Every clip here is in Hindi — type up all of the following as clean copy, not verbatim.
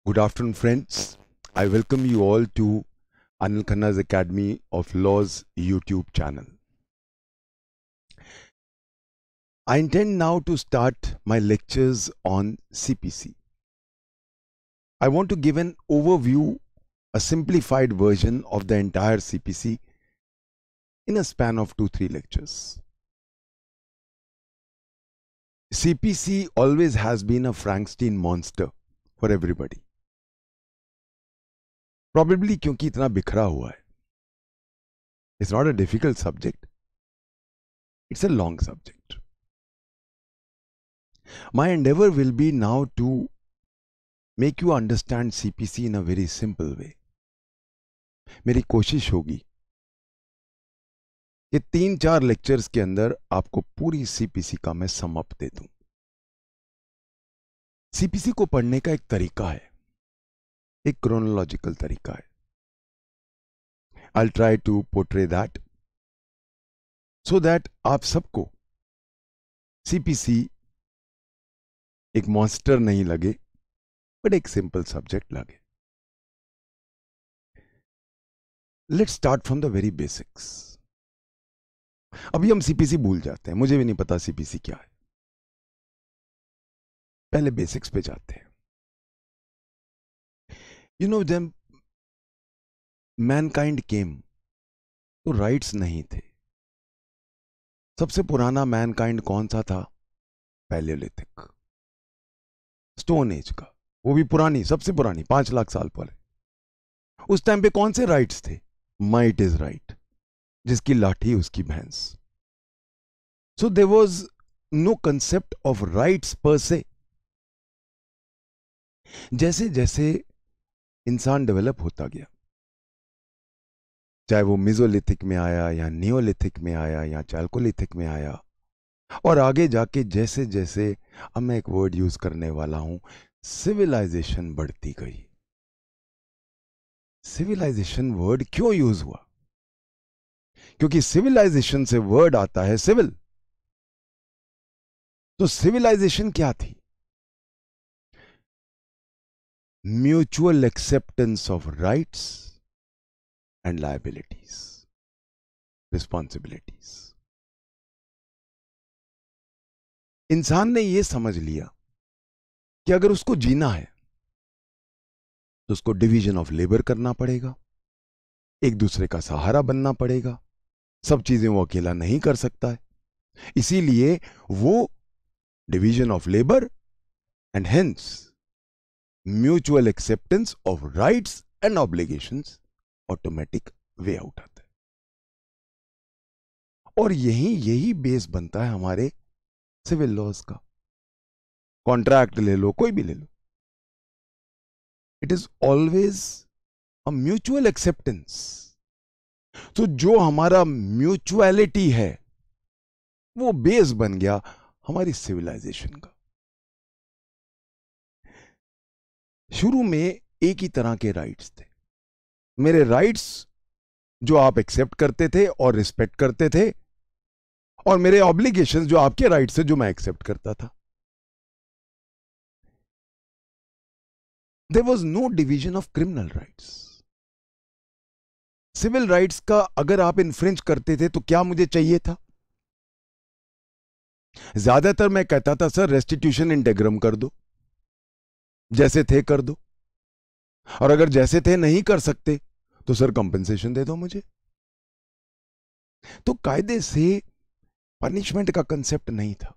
Good afternoon, friends. I welcome you all to Anil Khanna's Academy of Law's YouTube channel. I intend now to start my lectures on CPC. I want to give an overview, a simplified version of the entire CPC in a span of 2-3 lectures. CPC always has been a Frankenstein monster for everybody. Probably क्योंकि इतना बिखरा हुआ है. It's not a difficult subject. It's a long subject. My endeavor will be now to make you understand CPC in a very simple way. मेरी कोशिश होगी कि 3-4 लेक्चर्स के अंदर आपको पूरी CPC का मैं सम अप दे दूं. CPC को पढ़ने का एक तरीका है, एक क्रोनोलॉजिकल तरीका है. I'll try to portray that so that आप सबको CPC एक मॉन्स्टर नहीं लगे, बट एक सिंपल सब्जेक्ट लगे. Let's start from the very basics. अभी हम CPC भूल जाते हैं, मुझे भी नहीं पता CPC क्या है. पहले बेसिक्स पे जाते हैं. यू नो जब मैनकाइंड केम तो राइट्स नहीं थे. सबसे पुराना मैनकाइंड कौन सा था? पैलियोलिथिक, स्टोन एज का. वो भी पुरानी, सबसे पुरानी, 5 लाख साल पहले. उस टाइम पे कौन से राइट्स थे? माइट इज राइट, जिसकी लाठी उसकी भैंस. So there was no concept of rights per se. जैसे जैसे इंसान डेवलप होता गया, चाहे वो मेसोलिथिक में आया या नियोलिथिक में आया या चैल्कोलिथिक में आया, और आगे जाके जैसे जैसे, अब मैं एक वर्ड यूज करने वाला हूं, सिविलाइजेशन बढ़ती गई. सिविलाइजेशन वर्ड क्यों यूज हुआ? क्योंकि सिविलाइजेशन से वर्ड आता है सिविल. तो सिविलाइजेशन क्या थी? Mutual acceptance of rights and liabilities, responsibilities. इंसान ने यह समझ लिया कि अगर उसको जीना है तो उसको डिवीजन ऑफ लेबर करना पड़ेगा, एक दूसरे का सहारा बनना पड़ेगा. सब चीजें वो अकेला नहीं कर सकता है. इसीलिए वो division of labour and hence mutual acceptance of rights and obligations automatic way out आता है. और यही बेस बनता है हमारे सिविल लॉज का. कॉन्ट्रैक्ट ले लो, कोई भी ले लो, it is always a mutual acceptance. तो जो हमारा म्यूचुअलिटी है वो बेस बन गया हमारी सिविलाइजेशन का. शुरू में एक ही तरह के राइट्स थे. मेरे राइट्स जो आप एक्सेप्ट करते थे और रिस्पेक्ट करते थे, और मेरे ऑब्लिगेशंस जो आपके राइट्स थे जो मैं एक्सेप्ट करता था. There was no division of criminal rights. Civil rights का अगर आप इन्फ्रिंज करते थे तो क्या मुझे चाहिए था? ज्यादातर मैं कहता था सर रेस्टिट्यूशन इंटेग्रम कर दो, जैसे थे कर दो, और अगर जैसे थे नहीं कर सकते तो सर कंपनसेशन दे दो मुझे. तो कायदे से पनिशमेंट का कंसेप्ट नहीं था.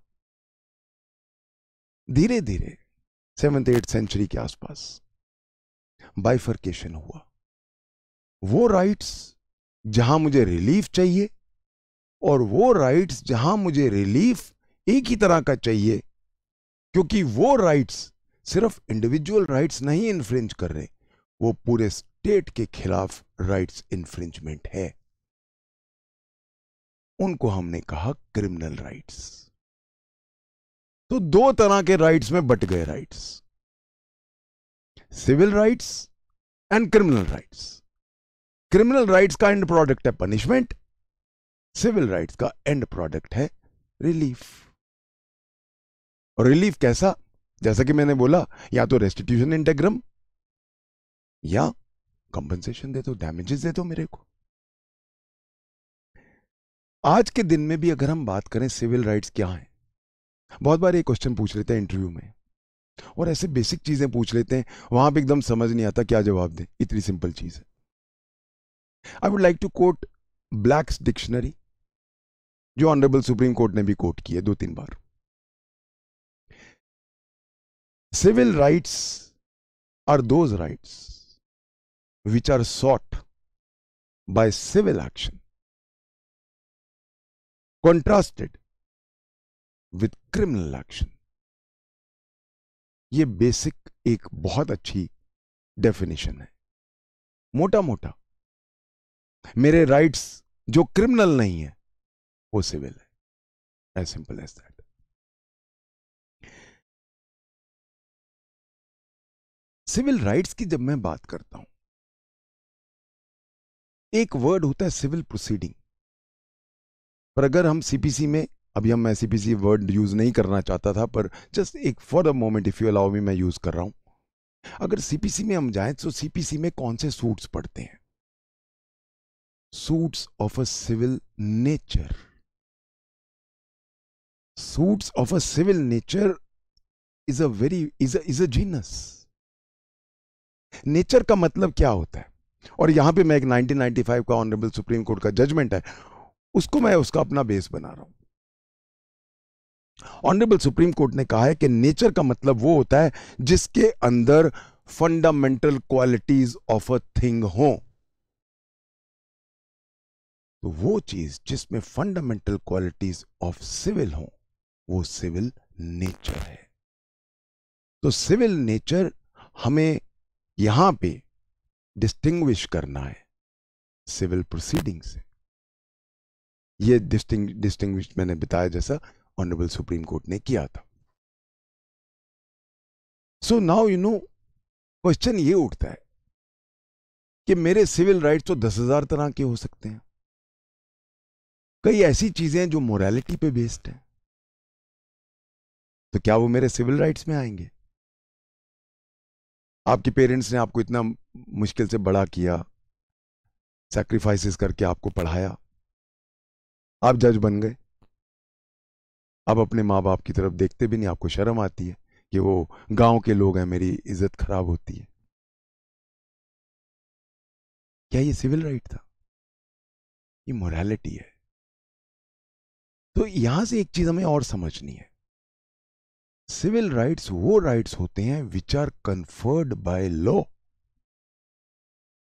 धीरे धीरे 7th-8th सेंचुरी के आसपास बाइफर्केशन हुआ. वो राइट्स जहां मुझे रिलीफ चाहिए और वो राइट्स जहां मुझे रिलीफ एक ही तरह का चाहिए, क्योंकि वो राइट्स सिर्फ इंडिविजुअल राइट्स नहीं इन्फ्रिंज कर रहे, वो पूरे स्टेट के खिलाफ राइट्स इन्फ्रिंजमेंट है. उनको हमने कहा क्रिमिनल राइट्स. तो 2 तरह के राइट्स में बट गए rights, civil rights and criminal rights. Criminal rights का एंड प्रोडक्ट है पनिशमेंट, सिविल राइट्स का एंड प्रोडक्ट है रिलीफ. और रिलीफ कैसा? जैसा कि मैंने बोला, या तो रेस्टिट्यूशन इंटेग्रम या कंपनसेशन दे दो, डैमेजेस दे दो मेरे को। आज के दिन में भी अगर हम बात करें सिविल राइट्स क्या हैं, बहुत बार ये क्वेश्चन पूछ लेते हैं इंटरव्यू में, और ऐसे बेसिक चीजें पूछ लेते हैं, वहां पे एकदम समझ नहीं आता क्या जवाब दें, इतनी सिंपल चीज है। I would like to quote Black's dictionary, जो ऑनरेबल सुप्रीम कोर्ट ने भी कोट की है 2-3 बार। Civil rights are those rights which are sought by civil action, contrasted with criminal action। ये बेसिक एक बहुत अच्छी डेफिनेशन है। मोटा मोटा मेरे राइट्स जो क्रिमिनल नहीं है वो सिविल है, as simple as that. Civil rights की जब मैं बात करता हूं, एक वर्ड होता है सिविल प्रोसीडिंग, पर अगर हम सीपीसी में, अभी मैं सीपीसी वर्ड यूज नहीं करना चाहता था, पर जस्ट एक for the moment if you allow me मैं यूज कर रहा हूं। अगर सीपीसी में हम जाएं तो सीपीसी में कौन से सूट्स पढ़ते हैं? Suits of a civil nature. Suits of a civil nature is a genus. Nature का मतलब क्या होता है? और यहां पे मैं एक 1995 का ऑनरेबल सुप्रीम कोर्ट का जजमेंट है, उसको मैं उसका अपना बेस बना रहा हूं। ऑनरेबल सुप्रीम कोर्ट ने कहा है कि नेचर का मतलब वो होता है जिसके अंदर fundamental qualities of a thing हो। तो वो चीज जिसमें फंडामेंटल क्वालिटीज ऑफ सिविल हो, वो सिविल नेचर है। तो सिविल नेचर हमें यहां पे डिस्टिंग्विश करना है सिविल प्रोसीडिंग से। ये डिस्टिंग्विश मैंने बताया जैसा ऑनरेबल सुप्रीम कोर्ट ने किया था। So now you know, question ये उठता है कि मेरे सिविल राइट्स तो 10,000 तरह के हो सकते हैं। कई ऐसी चीजें जो मोरालिटी पे बेस्ड है, तो क्या वो मेरे सिविल राइट्स में आएंगे? आपके पेरेंट्स ने आपको इतना मुश्किल से बड़ा किया, सैक्रिफाइसेस करके आपको पढ़ाया, आप जज बन गए, अब अपने माँ बाप की तरफ देखते भी नहीं, आपको शर्म आती है कि वो गांव के लोग हैं, मेरी इज्जत खराब होती है। क्या ये सिविल राइट था? ये मोरालिटी है। तो यहां से एक चीज हमें और समझनी है, सिविल राइट्स वो राइट्स होते हैं which are conferred by law.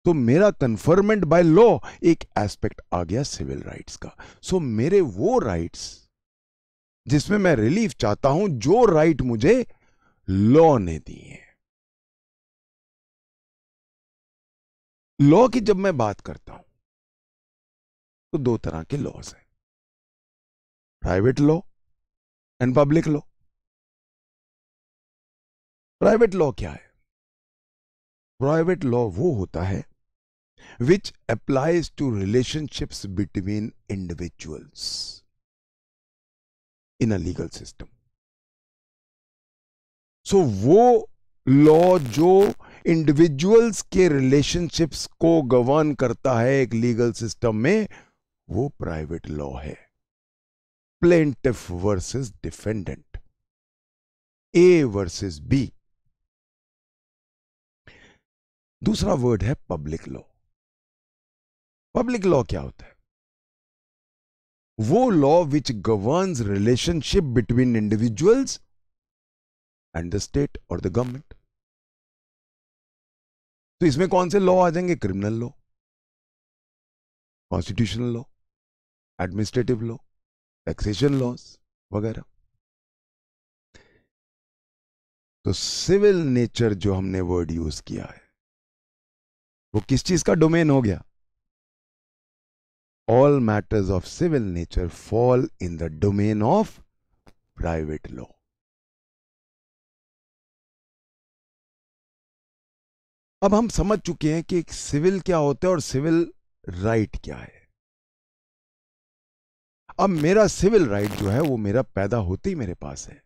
तो मेरा कन्फर्मेंट बाय लॉ एक एस्पेक्ट आ गया सिविल राइट्स का। सो मेरे वो राइट्स जिसमें मैं रिलीफ चाहता हूं, जो राइट मुझे लॉ ने दिए हैं। लॉ की जब मैं बात करता हूं तो 2 तरह के लॉज हैं, private law and public law. Private law क्या है? प्राइवेट लॉ वो होता है which applies to relationships between individuals in a legal system। So वो लॉ जो इंडिविजुअल्स के रिलेशनशिप्स को गवर्न करता है एक लीगल सिस्टम में, वो प्राइवेट लॉ है। Plaintiff versus defendant, A versus B. दूसरा वर्ड है पब्लिक लॉ। पब्लिक लॉ क्या होता है? वो law which governs relationship between individuals and the state और द गवर्नमेंट। तो इसमें कौन से लॉ आ जाएंगे? Criminal law, constitutional law, administrative law, taxation laws वगैरह। तो सिविल नेचर जो हमने वर्ड यूज किया है, वो किस चीज का डोमेन हो गया? All matters of civil nature fall in the domain of private law. अब हम समझ चुके हैं कि सिविल क्या होता है और सिविल राइट क्या है। अब मेरा सिविल राइट जो है वो मेरा पैदा होते ही मेरे पास है,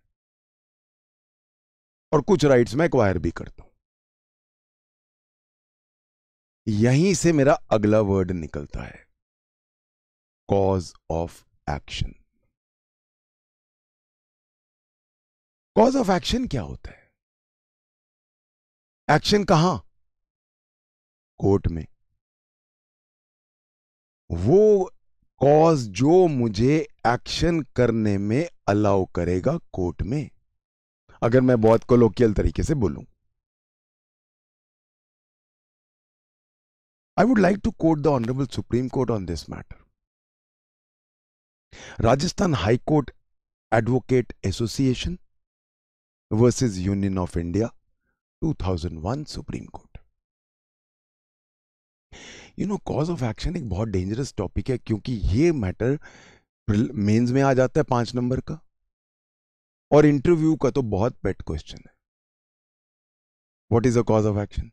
और कुछ राइट्स मैं एक्वायर भी करता हूं। यहीं से मेरा अगला वर्ड निकलता है, cause of action. Cause of action क्या होता है? एक्शन कहां? कोर्ट में। वो कॉज जो मुझे एक्शन करने में अलाउ करेगा कोर्ट में, अगर मैं बहुत कोलोकियल तरीके से बोलूं। I would like to quote the Honorable Supreme Court on this matter. Rajasthan High Court Advocate Association versus Union of India, 2001 Supreme Court. Cause of action एक बहुत डेंजरस टॉपिक है, क्योंकि ये मैटर मेंस में आ जाता है 5 नंबर का, और इंटरव्यू का तो बहुत पेट क्वेश्चन है। What is the cause of action?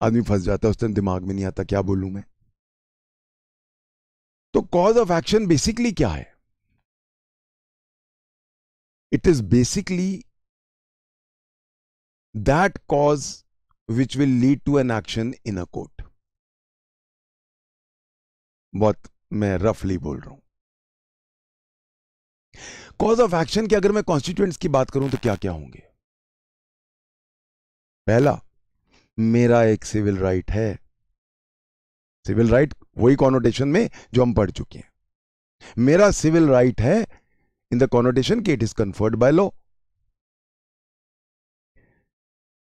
आदमी फंस जाता है, उस टाइम दिमाग में नहीं आता क्या बोलूं मैं। तो कॉज ऑफ एक्शन बेसिकली क्या है? It is basically that cause which will lead to an action in a court. बहुत मैं रफली बोल रहा हूं। कॉज ऑफ एक्शन के अगर मैं कॉन्स्टिट्यूएंट्स की बात करूं तो क्या क्या होंगे? पहला, मेरा एक सिविल राइट है। सिविल राइट वही कॉनोटेशन में जो हम पढ़ चुके हैं। मेरा सिविल राइट है इन द कॉनोटेशन कि it is conferred by law.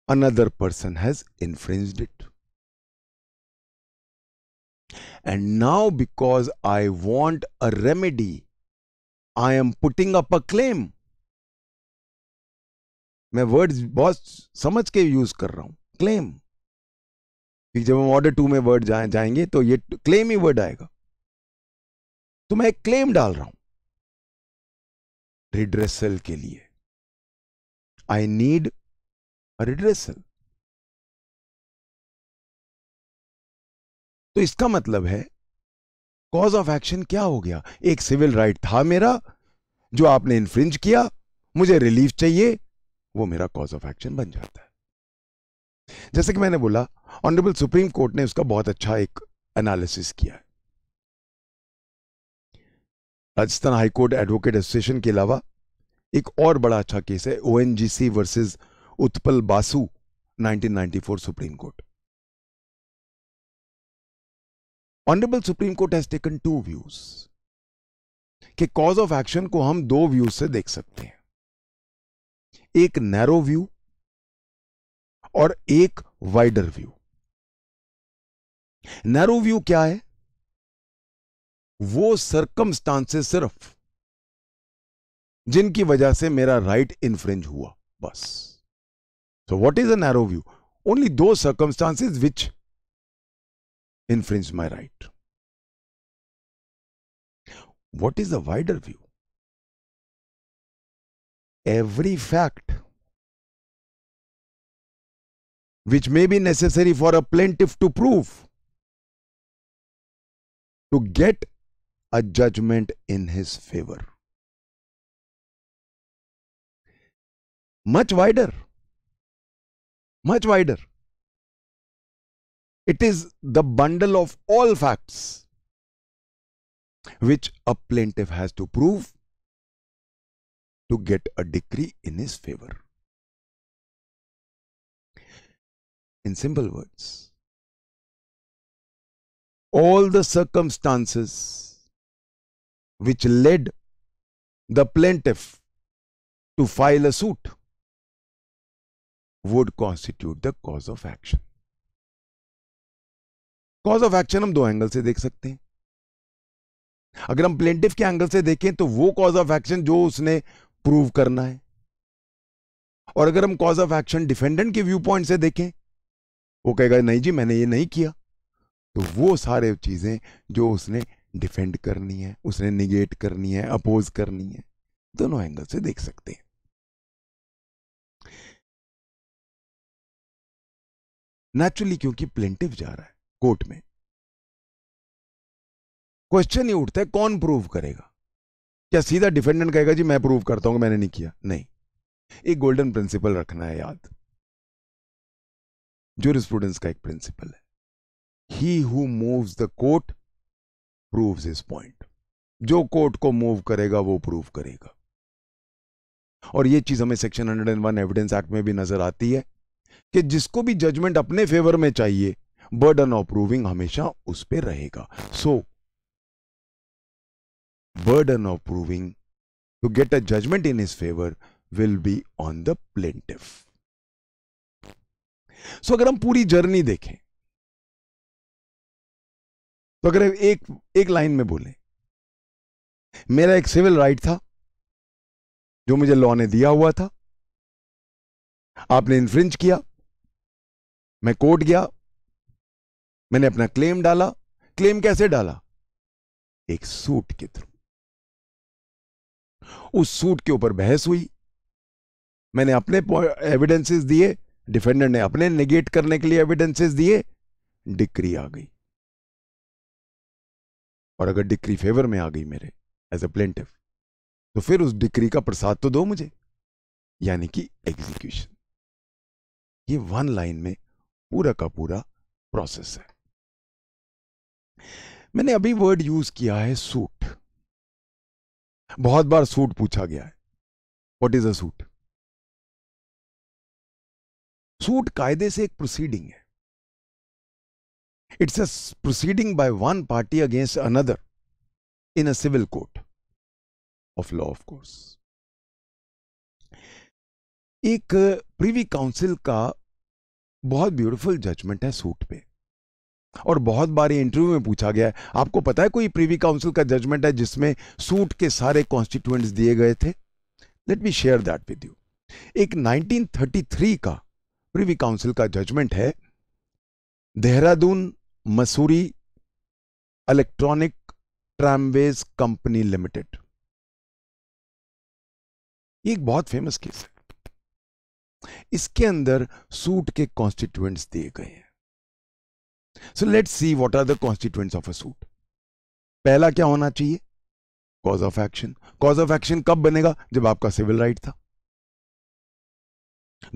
Another person has infringed it, and now because I want a remedy, I am putting up a claim. मैं वर्ड्स बहुत समझ के यूज कर रहा हूं, क्लेम। जब हम ऑर्डर 2 में वर्ड जाएंगे तो ये क्लेम ही वर्ड आएगा। तो मैं एक क्लेम डाल रहा हूं रिड्रेसल के लिए। I need a redressal. तो इसका मतलब है कॉज ऑफ एक्शन क्या हो गया? एक सिविल राइट था मेरा जो आपने इन्फ्रिंज किया, मुझे रिलीफ चाहिए, वो मेरा कॉज ऑफ एक्शन बन जाता है। जैसे कि मैंने बोला, ऑनरेबल सुप्रीम कोर्ट ने उसका बहुत अच्छा एक एनालिसिस किया है। राजस्थान हाईकोर्ट एडवोकेट एसोसिएशन के अलावा एक और बड़ा अच्छा केस है, ONGC versus Utpal Basu, 1994 supreme court. Honourable supreme court has taken 2 views कि कॉज ऑफ एक्शन को हम 2 व्यूज से देख सकते हैं, एक नैरो व्यू और एक वाइडर व्यू। नैरो व्यू क्या है? वो सर्कमस्टांसेस सिर्फ जिनकी वजह से मेरा राइट इन्फ्रिंज हुआ, बस। So what is a narrow view? Only दो circumstances which infringe my right. What is a wider view? Every fact which may be necessary for a plaintiff to prove to get a judgment in his favor. Much wider. Much wider. It is the bundle of all facts which a plaintiff has to prove to get a decree in his favor. In simple words, all the circumstances which led the plaintiff to file a suit would constitute the cause of action. Cause of action हम 2 एंगल से देख सकते हैं। अगर हम प्लेंटिफ के एंगल से देखें तो वो कॉज ऑफ एक्शन जो उसने प्रूव करना है, और अगर हम कॉज ऑफ एक्शन डिफेंडेंट के व्यू पॉइंट से देखें, वो कहेगा नहीं जी मैंने ये नहीं किया, तो वो सारे चीजें जो उसने डिफेंड करनी है, उसने निगेट करनी है, अपोज करनी है, दोनों एंगल से देख सकते हैं। नेचुरली क्योंकि प्लेंटिफ जा रहा है कोर्ट में, क्वेश्चन ही उठता है कौन प्रूव करेगा? क्या सीधा डिफेंडेंट कहेगा जी मैं प्रूव करता हूं मैंने नहीं किया? नहीं, एक गोल्डन प्रिंसिपल रखना है याद। ज्यूरिस्प्रूडेंस का एक प्रिंसिपल है, he who moves the court proves his point. जो कोर्ट को मूव करेगा वो प्रूव करेगा। और ये चीज हमें सेक्शन 101 एविडेंस एक्ट में भी नजर आती है कि जिसको भी जजमेंट अपने फेवर में चाहिए, बर्डन ऑफ प्रूविंग हमेशा उस पर रहेगा। So burden of proving to get a judgment in his favour will be on the plaintiff. So अगर हम पूरी जर्नी देखें तो अगर एक लाइन में बोलें, मेरा एक सिविल राइट था जो मुझे लॉ ने दिया हुआ था, आपने इन्फ्रिंज किया, मैं कोर्ट गया, मैंने अपना क्लेम डाला। क्लेम कैसे डाला? एक सूट के थ्रू। उस सूट के ऊपर बहस हुई, मैंने अपने एविडेंसेस दिए, डिफेंडेंट ने अपने नेगेट करने के लिए एविडेंसेस दिए, डिक्री आ गई। और अगर डिक्री फेवर में आ गई मेरे एज अ प्लेंटिफ, तो फिर उस डिक्री का प्रसाद तो दो मुझे, यानी कि एग्जीक्यूशन। ये वन लाइन में पूरा का पूरा प्रोसेस है। मैंने अभी वर्ड यूज किया है सूट। बहुत बार सूट पूछा गया है, what is a suit? Suit कायदे से एक प्रोसीडिंग है। It's a proceeding by one party against another in a civil court of law, of course. एक प्रीवी काउंसिल का बहुत ब्यूटीफुल जजमेंट है सूट पे, और बहुत बार ये इंटरव्यू में पूछा गया है, आपको पता है कोई प्रीवी काउंसिल का जजमेंट है जिसमें सूट के सारे कॉन्स्टिट्यूएंट्स दिए गए थे? Let me share that with you. एक 1933 का प्रीवी काउंसिल का जजमेंट है, Dehradun Mussoorie electronic tramways company limited. ये एक बहुत फेमस केस है। इसके अंदर सूट के कॉन्स्टिट्यूएंट्स दिए गए हैं। So let's see what are the constituents of a suit. पहला क्या होना चाहिए? Cause of action. Cause of action कब बनेगा? जब आपका सिविल राइट था।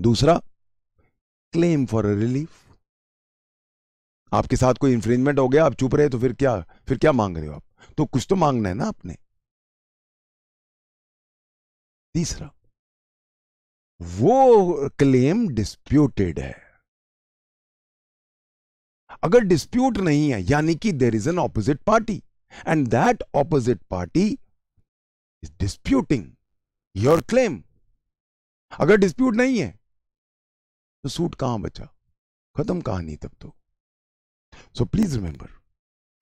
दूसरा, क्लेम फॉर अ रिलीफ। आपके साथ कोई इंफ्रिंजमेंट हो गया, आप चुप रहे, तो फिर क्या मांग रहे हो आप? तो कुछ तो मांगना है ना आपने। तीसरा, वो क्लेम डिस्प्यूटेड है। अगर डिस्प्यूट नहीं है, यानी कि there is an opposite party and that opposite party is disputing your claim. अगर डिस्प्यूट नहीं है तो सूट कहां बचा? खत्म कहानी तब तो। So please remember,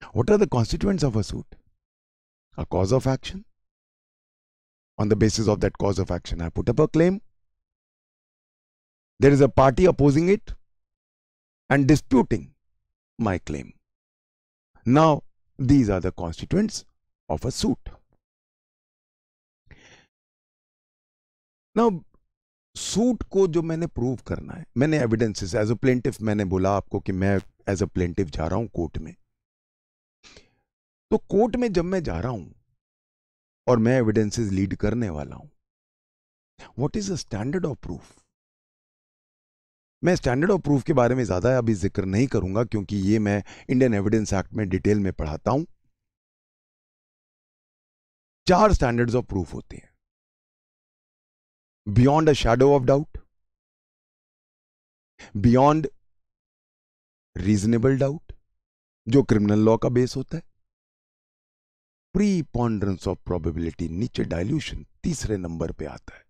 what are the constituents of a suit? A cause of action. On the basis of that cause of action, I put up a claim. There is a party opposing it and disputing my claim. Now, these are the constituents of a suit. Now, suit को जो मैंने प्रूव करना है, मैंने एविडेंसेस एज अ प्लेंटिफ, मैंने बोला आपको कि मैं एज अ प्लेंटिफ जा रहा हूं कोर्ट में। तो कोर्ट में जब मैं जा रहा हूं और मैं एविडेंसेस लीड करने वाला हूं, what is the standard of proof? मैं स्टैंडर्ड ऑफ प्रूफ के बारे में ज्यादा अभी जिक्र नहीं करूंगा, क्योंकि ये मैं इंडियन एविडेंस एक्ट में डिटेल में पढ़ाता हूं। 4 स्टैंडर्ड्स ऑफ प्रूफ होते हैं। Beyond a shadow of doubt, beyond reasonable doubt, जो क्रिमिनल लॉ का बेस होता है, प्रीपॉन्डरेंस ऑफ प्रोबेबिलिटी, नीचे डाइल्यूशन तीसरे नंबर पे आता है।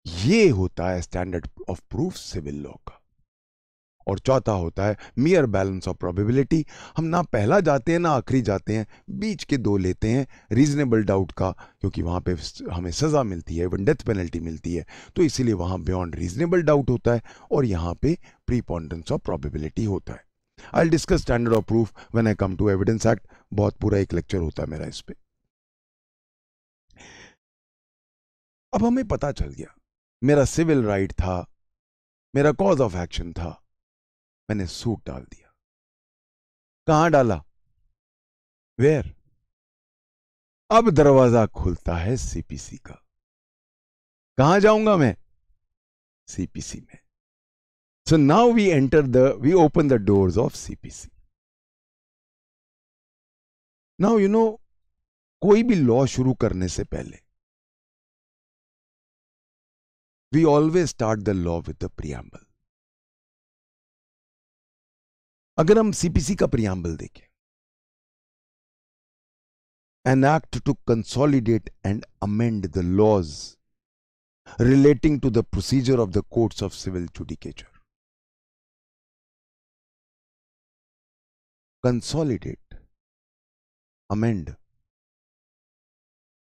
ये होता है standard of proof civil law का। और चौथा होता है मियर बैलेंस ऑफ प्रोबेबिलिटी। हम ना पहला जाते हैं ना आखिरी जाते हैं, बीच के 2 लेते हैं, रीजनेबल डाउट का, क्योंकि वहां पे हमें सजा मिलती है, इवन डेथ पेनल्टी मिलती है, तो इसीलिए वहां बियॉन्ड रीजनेबल डाउट होता है, और यहां पे प्रीपॉन्डरेंस ऑफ प्रोबेबिलिटी होता है। I will discuss standard of proof when I come to evidence act. बहुत पूरा एक लेक्चर होता है मेरा इस पे। अब हमें पता चल गया, मेरा सिविल राइट था, मेरा कॉज ऑफ एक्शन था, मैंने सूट डाल दिया। कहां डाला? वेयर? अब दरवाजा खुलता है सीपीसी का। कहां जाऊंगा मैं? सीपीसी में। So now we open the doors of CPC. Now कोई भी लॉ शुरू करने से पहले we always start the law with the preamble. अगर हम सीपीसी का प्रियम्बल देखें, an act to consolidate and amend the laws relating to the procedure of the courts of civil judicature. Consolidate, amend.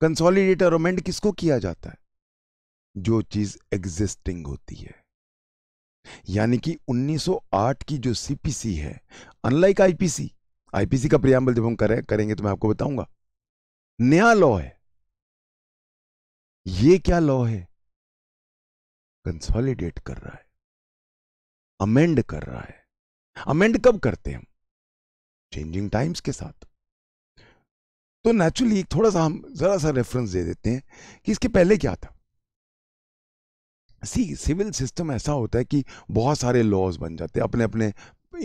Consolidate और amend किसको किया जाता है? जो चीज एग्जिस्टिंग होती है। यानी कि 1908 की जो सीपीसी है, अनलाइक आईपीसी का प्रियम्बल जब हम करेंगे तो मैं आपको बताऊंगा, नया लॉ है। ये क्या लॉ है? कंसोलिडेट कर रहा है, अमेंड कर रहा है। अमेंड कब करते हैं हम? चेंजिंग टाइम्स के साथ। तो नेचुरली थोड़ा सा हम जरा सा रेफरेंस दे देते हैं कि इसके पहले क्या था। सिविल सिस्टम ऐसा होता है कि बहुत सारे लॉज बन जाते हैं, अपने अपने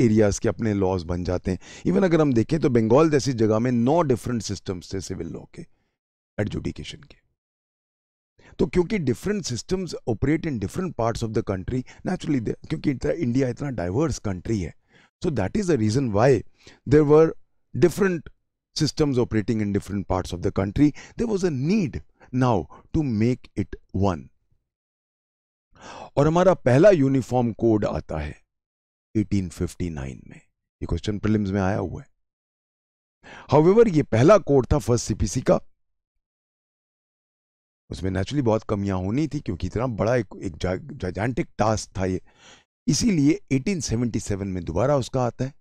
एरियाज के अपने लॉज बन जाते हैं। इवन अगर हम देखें तो बंगाल जैसी जगह में 9 डिफरेंट सिस्टम्स थे सिविल लॉ के, एडजुडिकेशन के। तो क्योंकि different systems operate in different parts of the country, naturally क्योंकि इंडिया इतना डाइवर्स कंट्री है, so that is the reason why there were different systems operating in different parts of the country. There was a need now to make it one. और हमारा पहला यूनिफॉर्म कोड आता है 1859 में। ये क्वेश्चन प्रीलिम्स में आया हुआ है। हाउएवर ये पहला कोड था फर्स्ट सीपीसी का। उसमें नेचुरली बहुत कमियां होनी थी क्योंकि इतना बड़ा एक जायंटिक टास्क था ये। इसीलिए 1877 में दोबारा उसका आता है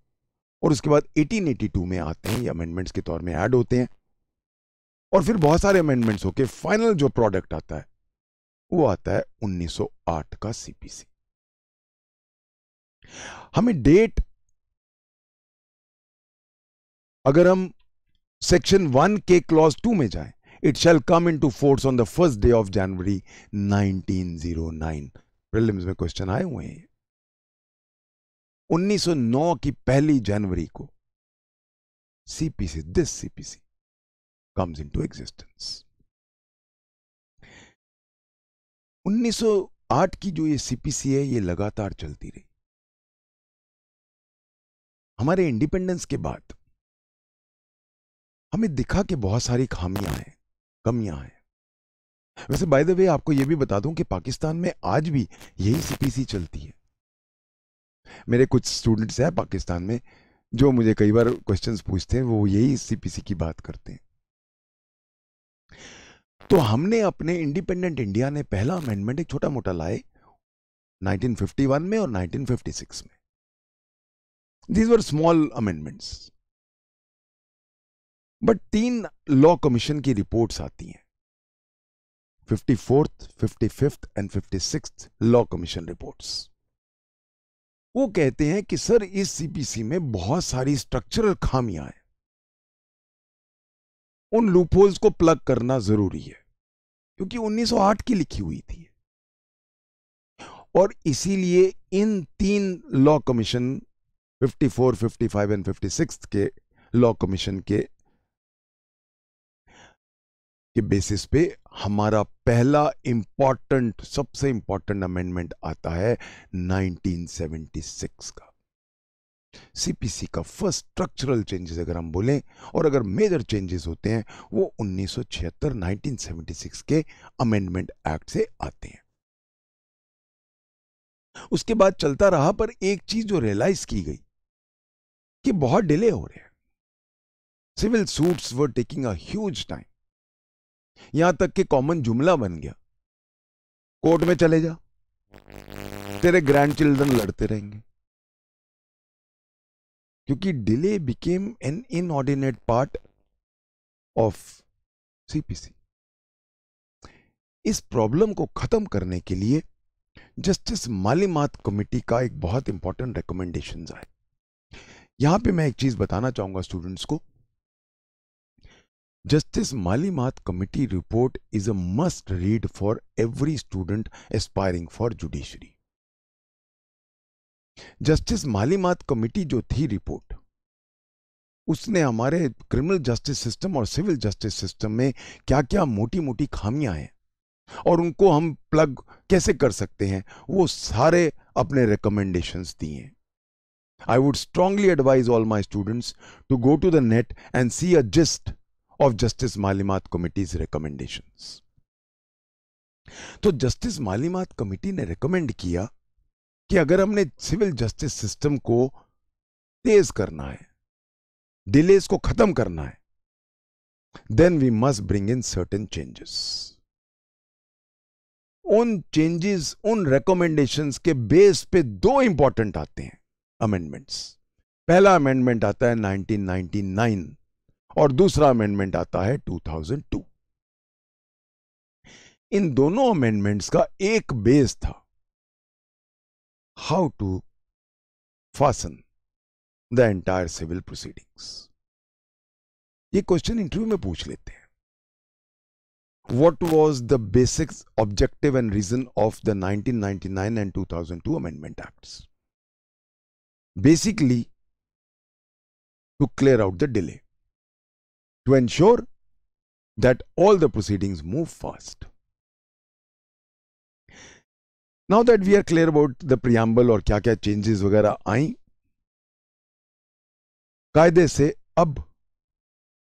और उसके बाद 1882 में आते हैं, ये अमेंडमेंट्स के तौर में ऐड होते हैं। और फिर बहुत सारे अमेंडमेंट्स होके फाइनल जो प्रोडक्ट आता है वो आता है 1908 का सीपीसी। हमें डेट, अगर हम सेक्शन 1 के क्लॉज 2 में जाएं, it shall come into force on the first day of January 1909। Prelims में क्वेश्चन आए हुए हैं। 1909 की पहली जनवरी को CPC, this CPC comes into existence। 1908 की जो ये सीपीसी है ये लगातार चलती रही। हमारे इंडिपेंडेंस के बाद हमें दिखा कि बहुत सारी खामियां हैं, कमियां हैं। वैसे बाय द वे आपको यह भी बता दूं कि पाकिस्तान में आज भी यही सीपीसी चलती है। मेरे कुछ स्टूडेंट्स हैं पाकिस्तान में जो मुझे कई बार क्वेश्चंस पूछते हैं, वो यही सीपीसी की बात करते हैं। तो हमने अपने इंडिपेंडेंट इंडिया ने पहला अमेंडमेंट एक छोटा मोटा लाए 1951 में और 1956 में। These were small amendments, but 3 law commission की रिपोर्ट्स आती हैं, 54th, 55th and 56th law commission reports. वो कहते हैं कि सर इस सीपीसी में बहुत सारी स्ट्रक्चरल खामियां हैं, उन लूपहोल्स को प्लग करना जरूरी है, क्योंकि 1908 की लिखी हुई थी। और इसीलिए इन 3 लॉ कमीशन 54, 55 एंड 56 के लॉ कमीशन के बेसिस पे हमारा पहला इंपॉर्टेंट, सबसे इंपॉर्टेंट अमेंडमेंट आता है 1976 का। सीपीसी का फर्स्ट स्ट्रक्चरल चेंजेस अगर हम बोलें, और अगर मेजर चेंजेस होते हैं वो 1976 1976 के अमेंडमेंट एक्ट से आते हैं। उसके बाद चलता रहा, पर एक चीज जो रियलाइज की गई कि बहुत डिले हो रहे हैं। Civil suits were taking a huge time. यहां तक कि कॉमन जुमला बन गया, कोर्ट में चले जा, तेरे ग्रैंड चिल्ड्रन लड़ते रहेंगे, क्योंकि delay became an inordinate part of CPC. इस प्रॉब्लम को खत्म करने के लिए जस्टिस मालीमात कमेटी का एक बहुत इंपॉर्टेंट रिकमेंडेशंस आए। यहां पे मैं एक चीज बताना चाहूंगा स्टूडेंट्स को। Justice Malimat Committee report is a must read for every student aspiring for judiciary. Justice Malimath committee जो थी रिपोर्ट, उसने हमारे क्रिमिनल जस्टिस सिस्टम और सिविल जस्टिस सिस्टम में क्या क्या मोटी मोटी खामियां हैं और उनको हम प्लग कैसे कर सकते हैं, वो सारे अपने रिकमेंडेशंस दिए। I would strongly advise all my students to go to the net and see a gist of Justice Malimat Committee's recommendations. तो जस्टिस मालीमात कमेटी ने रिकमेंड किया कि अगर हमने सिविल जस्टिस सिस्टम को तेज करना है, डिलेस को खत्म करना है, then we must bring in certain changes. उन चेंजेस, उन रिकमेंडेशंस के बेस पे दो इंपॉर्टेंट आते हैं अमेंडमेंट्स। पहला अमेंडमेंट आता है 1999 और दूसरा अमेंडमेंट आता है 2002। इन दोनों अमेंडमेंट्स का एक बेस था, how to fashion the entire civil proceedings. ये क्वेश्चन इंटरव्यू में पूछ लेते हैं। What was the basic objective and reason of the 1999 and 2002 Amendment Acts? Basically, to clear out the delay, to ensure that all the proceedings move fast. Now that we are clear about the preamble और क्या क्या changes वगैरह आई, कायदे से अब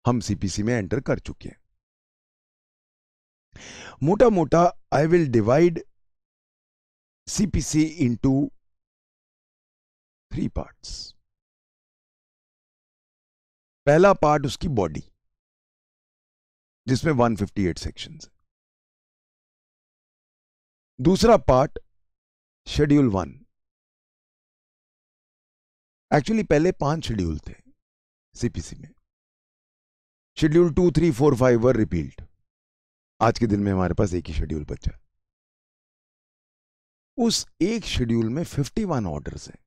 हम CPC में एंटर कर चुके हैं। मोटा मोटा I will divide CPC into 3 parts. पहला पार्ट उसकी बॉडी, जिसमें 158 सेक्शंस है। दूसरा पार्ट शेड्यूल 1। एक्चुअली पहले 5 शेड्यूल थे CPC में। शेड्यूल 2, 3, 4, 5 वर रिपील्ड। आज के दिन में हमारे पास एक ही शेड्यूल बचा। उस एक शेड्यूल में 51 ऑर्डर्स हैं।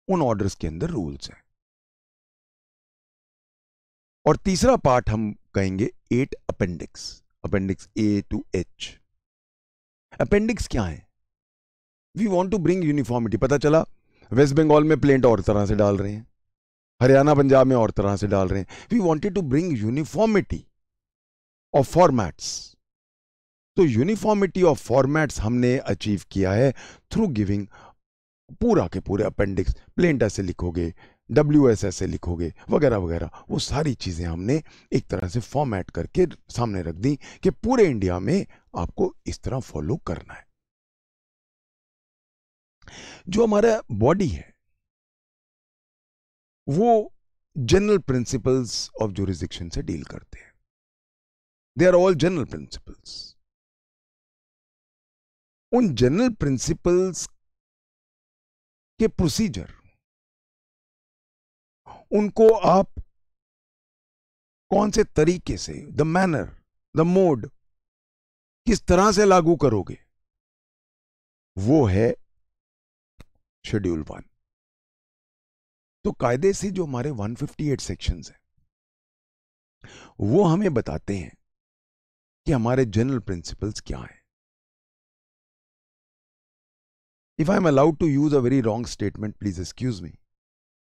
उन ऑर्डर्स के अंदर रूल्स हैं। और तीसरा पार्ट हम कहेंगे 8 appendix, appendix A to H। Appendix क्या है? We want to bring uniformity. पता चला वेस्ट बंगाल में प्लेंट और तरह से डाल रहे हैं, हरियाणा पंजाब में और तरह से डाल रहे हैं। We wanted to bring uniformity of formats. तो यूनिफॉर्मिटी ऑफ फॉर्मेट्स हमने अचीव किया है थ्रू गिविंग पूरा के पूरे अपेंडिक्स। प्लेंट ऐसे लिखोगे, WS ऐसे लिखोगे, वगैरह वगैरह, वो सारी चीजें हमने एक तरह से फॉर्मेट करके सामने रख दी कि पूरे इंडिया में आपको इस तरह फॉलो करना है। जो हमारा बॉडी है वो जनरल प्रिंसिपल्स ऑफ ज्यूरिसडिक्शन से डील करते हैं। They are all general principles. उन जनरल प्रिंसिपल्स के प्रोसीजर, उनको आप कौन से तरीके से, द मैनर, द मोड, किस तरह से लागू करोगे, वो है शेड्यूल 1। तो कायदे से जो हमारे 158 सेक्शंस हैं वो हमें बताते हैं कि हमारे जनरल प्रिंसिपल्स क्या हैं। If I am allowed to use a very wrong statement, please excuse me,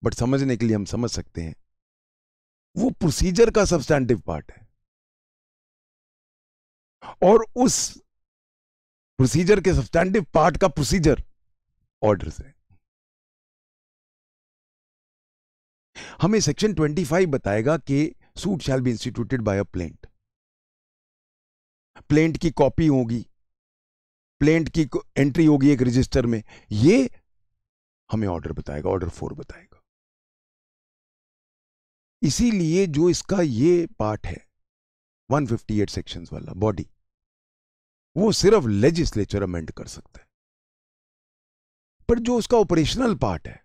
but समझने के लिए हम समझ सकते हैं, वो प्रोसीजर का सब्सटैंटिव पार्ट है और उस प्रोसीजर के सब्सटैंटिव पार्ट का प्रोसीजर ऑर्डर्स है। हमें सेक्शन 25 बताएगा कि suit shall be instituted by a plaint. Plaint की कॉपी होगी, प्लेंट की एंट्री होगी एक रजिस्टर में, ये हमें ऑर्डर बताएगा, ऑर्डर 4 बताएगा। इसीलिए जो इसका ये पार्ट है 158 सेक्शंस वाला बॉडी, वो सिर्फ लेजिस्लेचर अमेंड कर सकता है। पर जो उसका ऑपरेशनल पार्ट है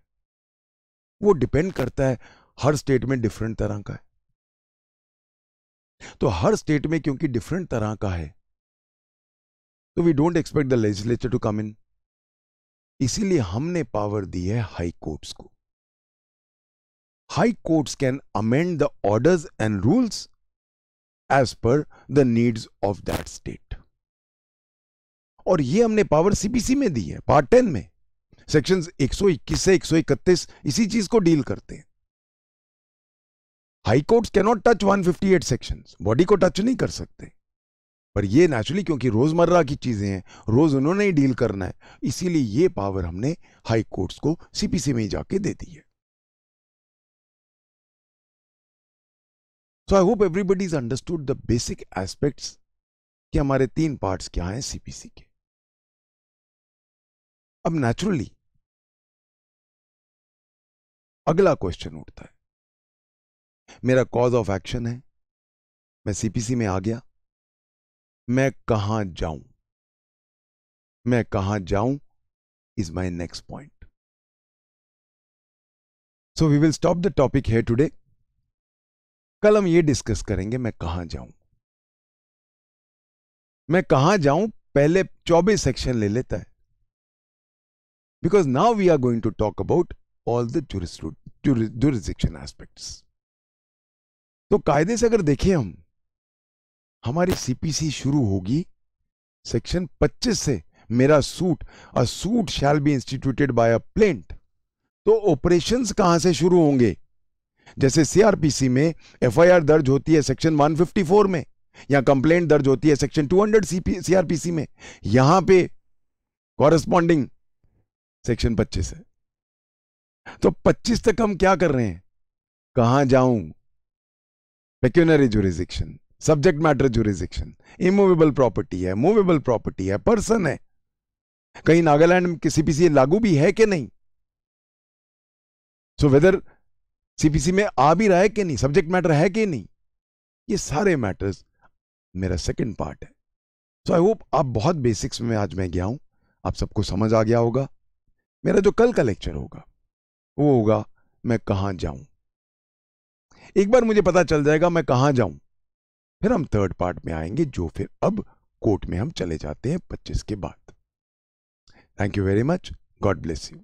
वो डिपेंड करता है, हर स्टेट में डिफरेंट तरह का है। तो हर स्टेट में क्योंकि डिफरेंट तरह का है, तो we don't expect the legislature to come in. इसीलिए हमने पावर दी है हाई कोर्ट्स को। High courts can amend the orders and rules as per the needs of that state. और ये हमने पावर CPC में दी है, पार्ट 10 में। सेक्शंस 121 से 131 इसी चीज को डील करते हैं। High courts cannot touch 158 sections, body को टच नहीं कर सकते, पर ये नेचुरली क्योंकि रोजमर्रा की चीजें हैं, रोज उन्होंने ही डील करना है, इसीलिए ये पावर हमने हाई कोर्ट्स को सीपीसी में ही जाके दे दी है। So I hope everybody is understood the basic aspects कि हमारे 3 पार्ट्स क्या हैं सीपीसी के। अब नेचुरली अगला क्वेश्चन उठता है, मेरा कॉज ऑफ एक्शन है, मैं सीपीसी में आ गया, मैं कहां जाऊं, मैं कहां जाऊं is my next point. So we will stop the topic here today. कल हम ये डिस्कस करेंगे मैं कहां जाऊं। मैं कहां जाऊं पहले 24 सेक्शन ले लेता है, because now we are going to talk about all the jurisdiction aspects. तो कायदे से अगर देखें हम, हमारी सीपीसी शुरू होगी सेक्शन 25 से, मेरा suit, a suit shall be instituted by a plaint. तो ऑपरेशंस कहां से शुरू होंगे? जैसे सीआरपीसी में एफआईआर दर्ज होती है सेक्शन 154 में, या कंप्लेंट दर्ज होती है सेक्शन 200 सीआरपीसी में, यहां पे कॉरेस्पॉन्डिंग सेक्शन 25 है। तो 25 तक हम क्या कर रहे हैं? कहां जाऊं, pecuniary jurisdiction, subject matter jurisdiction, immovable property है, मूवेबल प्रॉपर्टी है, पर्सन है, कहीं नागालैंड में सीपीसी लागू भी है कि नहीं, सो वेदर सीपीसी में आ भी रहा है कि नहीं, सब्जेक्ट मैटर है कि नहीं, ये सारे मैटर्स मेरा सेकंड पार्ट है। सो आई होप आप बहुत बेसिक्स में आज मैं गया हूं, आप सबको समझ आ गया होगा। मेरा जो कल का लेक्चर होगा वो होगा मैं कहां जाऊं। एक बार मुझे पता चल जाएगा मैं कहां जाऊं, फिर हम थर्ड पार्ट में आएंगे, जो फिर अब कोर्ट में हम चले जाते हैं 25 के बाद। Thank you very much, God bless you.